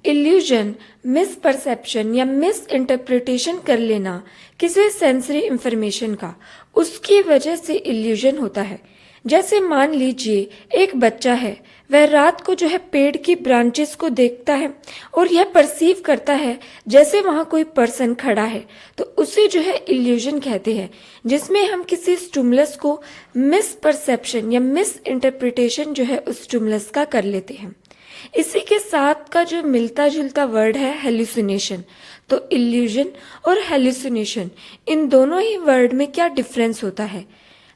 Illusion, misperception या miss interpretation कर लेना किसी सेंसरी इंफॉर्मेशन का, उसकी वजह से इल्यूजन होता है। जैसे मान लीजिए एक बच्चा है, वह रात को पेड़ की ब्रांचेस को देखता है और यह परसीव करता है जैसे वहाँ कोई पर्सन खड़ा है, तो उसे इल्यूजन कहते हैं, जिसमें हम किसी स्टिमुलस को मिस परसेप्शन या मिस इंटरप्रिटेशन उस स्टिमुलस का कर लेते हैं। इसी के साथ का जो मिलता जुलता वर्ड है हेलुसिनेशन। तो इल्यूजन और हेलुसिनेशन, इन दोनों ही वर्ड में क्या डिफरेंस होता है?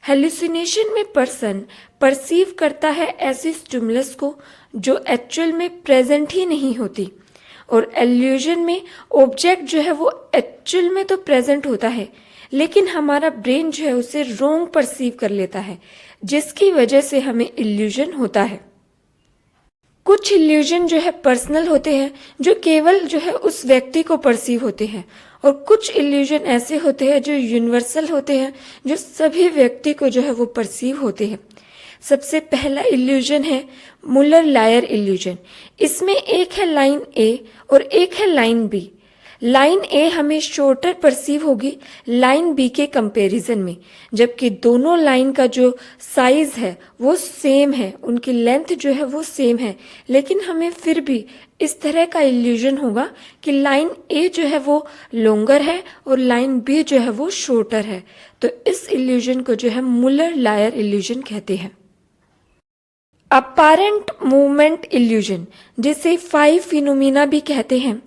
हेलुसिनेशन में पर्सन परसीव करता है ऐसी स्टिमुलस को जो एक्चुअल में प्रेजेंट ही नहीं होती, और इल्यूजन में ऑब्जेक्ट वो एक्चुअल में तो प्रेजेंट होता है, लेकिन हमारा ब्रेन उसे रॉन्ग परसीव कर लेता है, जिसकी वजह से हमें इल्यूजन होता है। कुछ इल्यूजन पर्सनल होते हैं, जो केवल उस व्यक्ति को परसीव होते हैं, और कुछ इल्यूजन ऐसे होते हैं जो यूनिवर्सल होते हैं, जो सभी व्यक्ति को वो परसीव होते हैं। सबसे पहला इल्यूजन है मुलर लायर इल्यूजन। इसमें एक है लाइन ए और एक है लाइन बी। लाइन ए हमें शॉर्टर परसीव होगी लाइन बी के कंपैरिजन में, जबकि दोनों लाइन का जो साइज है वो सेम है, उनकी लेंथ वो सेम है, लेकिन हमें फिर भी इस तरह का इल्यूजन होगा कि लाइन ए वो लॉन्गर है और लाइन बी वो शॉर्टर है। तो इस इल्यूजन को मुलर लायर इल्यूजन कहते हैं। अपारेंट मूवमेंट इल्यूजन, जिसे 5 फिनोमिना भी कहते हैं,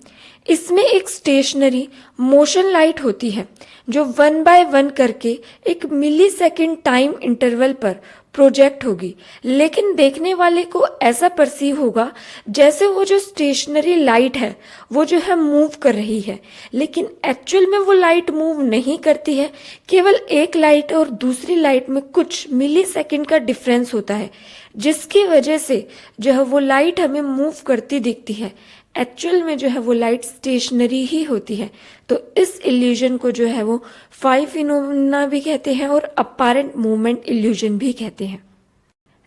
इसमें एक स्टेशनरी मोशन लाइट होती है जो 1 बाय 1 करके एक मिली सेकेंड टाइम इंटरवल पर प्रोजेक्ट होगी, लेकिन देखने वाले को ऐसा परसीव होगा जैसे वो जो स्टेशनरी लाइट है वो मूव कर रही है, लेकिन एक्चुअल में वो लाइट मूव नहीं करती है। केवल एक लाइट और दूसरी लाइट में कुछ मिली सेकेंड का डिफरेंस होता है, जिसकी वजह से वो लाइट हमें मूव करती दिखती है। एक्चुअल में वो लाइट स्टेशनरी ही होती है। तो इस इल्यूजन को वो 5 फिनोमेना भी कहते हैं और अपारेंट मूवमेंट इल्यूजन भी कहते हैं।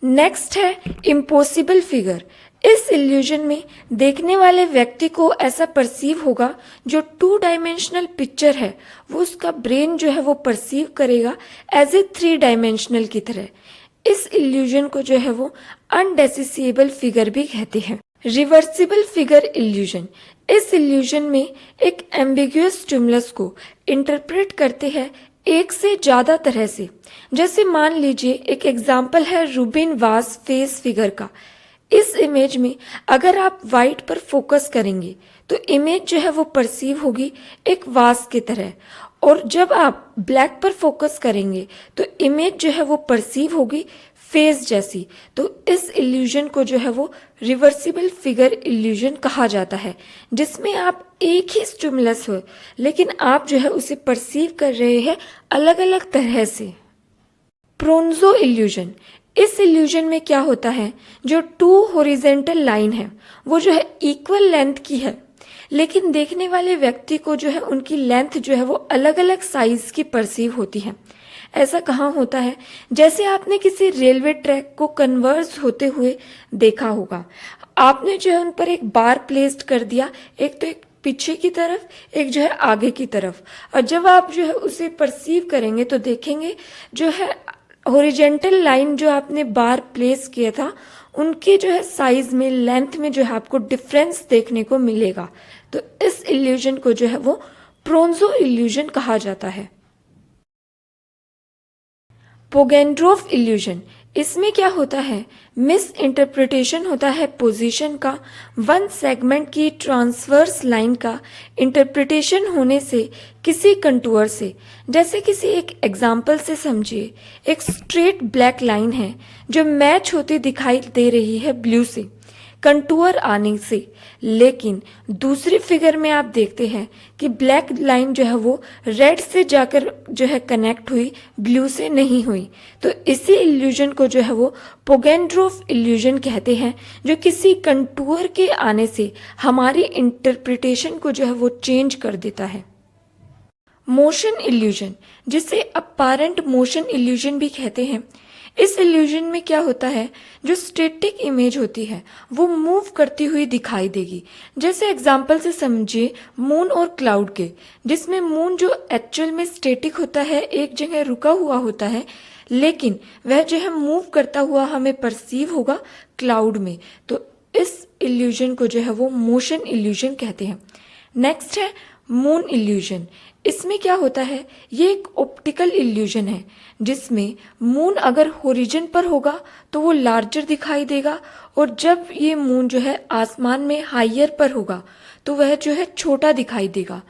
नेक्स्ट है इम्पॉसिबल फिगर। इस इल्यूजन में देखने वाले व्यक्ति को ऐसा परसीव होगा जो 2 डायमेंशनल पिक्चर है वो उसका ब्रेन वो परसीव करेगा एज ए 3 डायमेंशनल की तरह। इस इल्यूजन को वो अनडेसिसिएबल फिगर भी कहते हैं। रिवर्सिबल फिगर इल्यूजन, इस इल्यूजन में एक एम्बिगुअस स्टिमुलस को इंटरप्रेट करते हैं एक से ज्यादा तरह से। जैसे मान लीजिए एक एग्जाम्पल है रूबिन वास फेस फिगर का। इस इमेज में अगर आप वाइट पर फोकस करेंगे तो इमेज वो परसीव होगी एक वास की तरह, और जब आप ब्लैक पर फोकस करेंगे तो इमेज वो परसीव होगी फेस जैसी। तो इस इल्यूजन को वो रिवर्सिबल फिगर इल्यूजन कहा जाता है, जिसमें आप एक ही स्टिमुलस हो लेकिन आप उसे परसीव कर रहे हैं अलग अलग तरह से। प्रोन्जो इल्यूजन, इस इल्यूजन में क्या होता है, जो 2 हॉरिजेंटल लाइन है वो इक्वल लेंथ की है, लेकिन देखने वाले व्यक्ति को उनकी लेंथ वो अलग अलग साइज की परसीव होती है। ऐसा कहाँ होता है? जैसे आपने किसी रेलवे ट्रैक को कन्वर्ज होते हुए देखा होगा। आपने उन पर एक बार प्लेस्ड कर दिया, एक तो एक पीछे की तरफ, एक आगे की तरफ, और जब आप उसे परसीव करेंगे तो देखेंगे हॉरिजेंटल लाइन जो आपने बार प्लेस किया था उनके साइज में, लेंथ में आपको डिफरेंस देखने को मिलेगा। तो इस इल्यूजन को वो प्रोन्जो इल्यूजन कहा जाता है। पोगेंड्रोफ इल्यूजन, इसमें क्या होता है, मिस इंटरप्रिटेशन होता है पोजीशन का। 1 सेगमेंट की ट्रांसवर्स लाइन का इंटरप्रिटेशन होने से किसी कंटूर से, जैसे किसी एक एग्जाम्पल से समझिए। एक स्ट्रेट ब्लैक लाइन है जो मैच होती दिखाई दे रही है ब्लू से कंटूर आने से, लेकिन दूसरी फिगर में आप देखते हैं कि ब्लैक लाइन वो रेड से जाकर कनेक्ट हुई, ब्लू से नहीं हुई। तो इसी इल्यूजन को वो पोगेंड्रोफ इल्यूजन कहते हैं, जो किसी कंटूर के आने से हमारी इंटरप्रिटेशन को वो चेंज कर देता है। मोशन इल्यूजन, जिसे अपारेंट मोशन इल्यूजन भी कहते हैं, इस इल्यूजन में क्या होता है, जो स्टैटिक इमेज होती है वो मूव करती हुई दिखाई देगी। जैसे एग्जाम्पल से समझिए मून और क्लाउड के, जिसमें मून जो एक्चुअल में स्टैटिक होता है, एक जगह रुका हुआ होता है, लेकिन वह जो है मूव करता हुआ हमें परसीव होगा क्लाउड में। तो इस इल्यूजन को जो है वो मोशन इल्यूजन कहते हैं। नेक्स्ट है मून इल्यूजन। इसमें क्या होता है, ये एक ऑप्टिकल इल्यूजन है जिसमें मून अगर होरिजन पर होगा तो वो लार्जर दिखाई देगा, और जब ये मून जो है आसमान में हायर पर होगा तो वह जो है छोटा दिखाई देगा।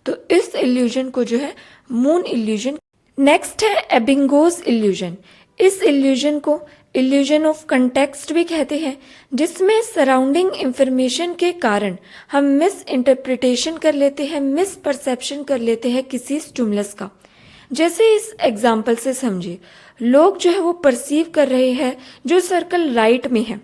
तो इस इल्यूजन को जो है मून इल्यूजन। नेक्स्ट है एबिंगोस इल्यूजन। इस इल्यूजन को इल्यूजन ऑफ कंटेक्स्ट भी कहते हैं, जिसमें सराउंडिंग इंफॉर्मेशन के कारण हम मिस इंटरप्रिटेशन कर लेते हैं, मिस परसेप्शन कर लेते हैं किसी स्टिमुलस का। जैसे इस एग्जाम्पल से समझिए, लोग जो है वो परसीव कर रहे हैं जो सर्कल राइट में है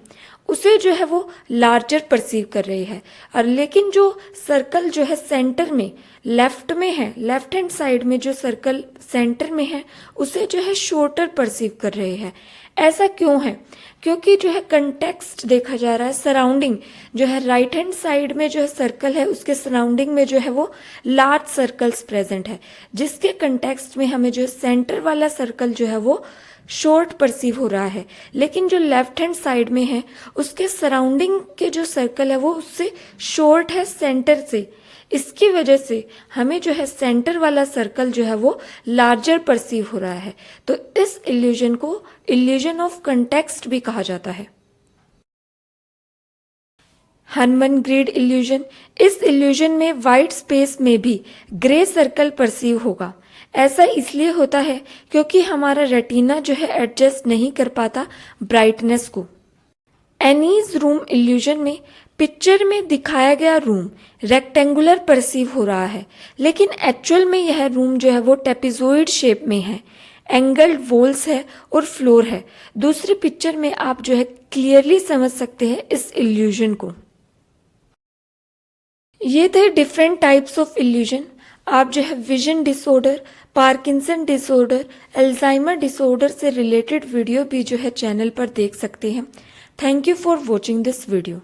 उसे जो है वो लार्जर परसीव कर रहे हैं, और लेकिन जो सर्कल जो है सेंटर में लेफ्ट में है, लेफ्ट हैंड साइड में जो सर्कल सेंटर में है उसे जो है शॉर्टर परसीव कर रहे हैं। ऐसा क्यों है, क्योंकि जो है कंटेक्स्ट देखा जा रहा है, सराउंडिंग जो है राइट हैंड साइड में जो है सर्कल है उसके सराउंडिंग में जो है वो लार्ज सर्कल्स प्रेजेंट है, जिसके कंटेक्स्ट में हमें जो सेंटर वाला सर्कल जो है वो शॉर्ट परसीव हो रहा है, लेकिन जो लेफ्ट हैंड साइड में है उसके सराउंडिंग के जो सर्कल है वो उससे शॉर्ट है सेंटर से। इसकी वजह से हमें जो है सेंटर वाला सर्कल जो है वो लार्जर परसीव हो रहा है। तो इस इल्यूजन को इल्यूजन ऑफ कंटेक्स्ट भी कहा जाता है। हनमन ग्रिड इल्यूजन। इस इल्यूजन में वाइट स्पेस में भी ग्रे सर्कल परसीव होगा। ऐसा इसलिए होता है क्योंकि हमारा रेटिना जो है एडजस्ट नहीं कर पाता ब्राइटनेस को। एनीज रूम इल्यूजन में पिक्चर में दिखाया गया रूम रेक्टेंगुलर परसीव हो रहा है, लेकिन एक्चुअल में यह रूम जो है वो ट्रेपेजॉइड शेप में है, एंगल्ड वॉल्स है और फ्लोर है। दूसरी पिक्चर में आप जो है क्लियरली समझ सकते हैं इस इल्यूजन को। ये थे डिफरेंट टाइप्स ऑफ इल्यूजन। आप जो है vision disorder, Parkinson disorder, Alzheimer disorder से रिलेटेड वीडियो भी जो है चैनल पर देख सकते हैं। Thank you for watching this video.